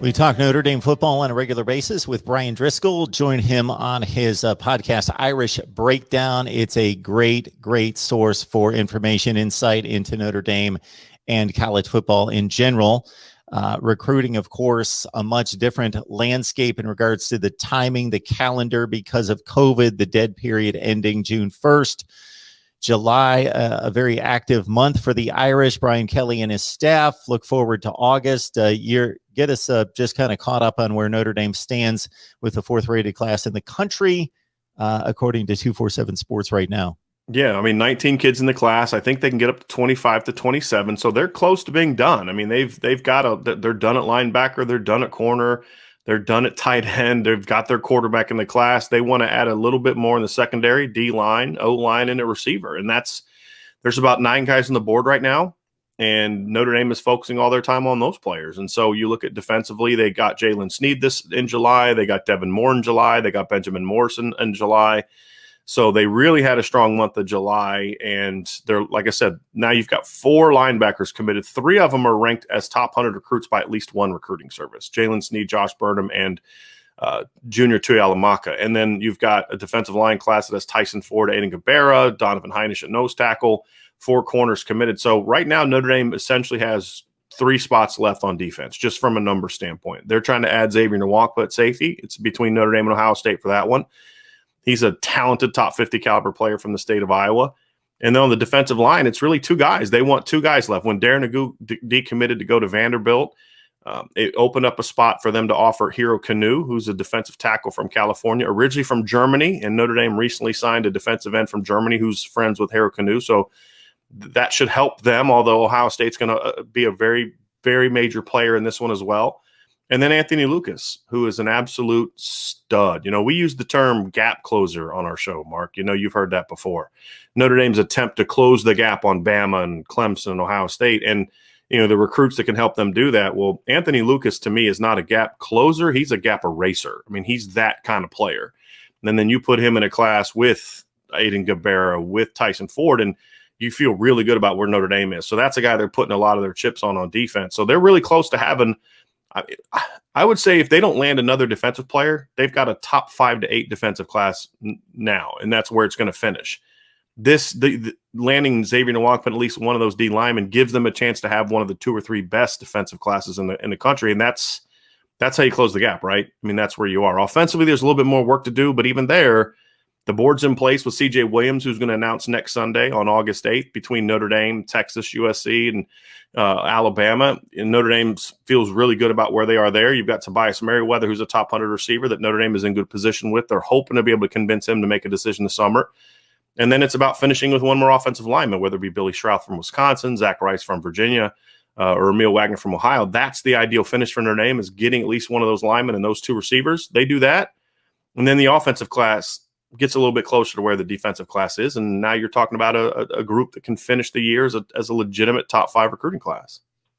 We talk Notre Dame football on a regular basis with Brian Driscoll. Join him on his podcast, Irish Breakdown. It's a great source for information, insight into Notre Dame and college football in general. Recruiting, of course, a much different landscape in regards to the timing, the calendar because of COVID, the dead period ending June 1st. July, a very active month for the Irish. Brian Kelly and his staff look forward to August. Get us just kind of caught up on where Notre Dame stands with the fourth-rated class in the country, according to 247 Sports right now. Yeah, I mean, 19 kids in the class. I think they can get up to 25 to 27, so they're close to being done. I mean, they're done at linebacker, they're done at corner, they're done at tight end. They've got their quarterback in the class. They want to add a little bit more in the secondary, D-line, O-line, and a receiver. And there's about 9 guys on the board right now, and Notre Dame is focusing all their time on those players. And so you look at defensively, they got Jalen Sneed in July, they got Devin Moore in July, they got Benjamin Morrison in July. So they really had a strong month of July, and they're, like I said, now you've got 4 linebackers committed. 3 of them are ranked as top 100 recruits by at least one recruiting service: Jalen Sneed, Josh Burnham, and Junior Tuihalamaka. And then you've got a defensive line class that has Tyson Ford, Aiden Gabera, Donovan Heinisch at nose tackle, 4 corners committed. So right now Notre Dame essentially has 3 spots left on defense, just from a number standpoint. They're trying to add Xavier Nwakpa at safety. It's between Notre Dame and Ohio State for that one. He's a talented top 50 caliber player from the state of Iowa. And then on the defensive line, it's really 2 guys. They want 2 guys left. When Darren Nagu decommitted to go to Vanderbilt, it opened up a spot for them to offer Hero Kanu, who's a defensive tackle from California, originally from Germany. And Notre Dame recently signed a defensive end from Germany who's friends with Hero Kanu. So that should help them, although Ohio State's going to be a very, very major player in this one as well. And then Anthony Lucas, who is an absolute stud. You know, we use the term gap closer on our show, Mark. You know, you've heard that before. Notre Dame's attempt to close the gap on Bama and Clemson and Ohio State, and, you know, the recruits that can help them do that. Well, Anthony Lucas, to me, is not a gap closer. He's a gap eraser. I mean, he's that kind of player. And then you put him in a class with Aiden Gabera, with Tyson Ford, and you feel really good about where Notre Dame is. So that's a guy they're putting a lot of their chips on defense. So they're really close to having – I would say if they don't land another defensive player, they've got a top 5 to 8 defensive class now, and that's where it's going to finish. The landing Xavier Nwakpa, at least one of those D linemen, gives them a chance to have one of the 2 or 3 best defensive classes in the country, and that's how you close the gap, right? I mean, that's where you are. Offensively, there's a little bit more work to do, but even there, the board's in place with C.J. Williams, who's going to announce next Sunday on August 8th between Notre Dame, Texas, USC, and Alabama. And Notre Dame feels really good about where they are there. You've got Tobias Merriweather, who's a top 100 receiver that Notre Dame is in good position with. They're hoping to be able to convince him to make a decision this summer. And then it's about finishing with one more offensive lineman, whether it be Billy Shrout from Wisconsin, Zach Rice from Virginia, or Emil Wagner from Ohio. That's the ideal finish for Notre Dame, is getting at least one of those linemen and those 2 receivers. They do that. And then the offensive class gets a little bit closer to where the defensive class is. And now you're talking about a group that can finish the year as a legitimate top 5 recruiting class.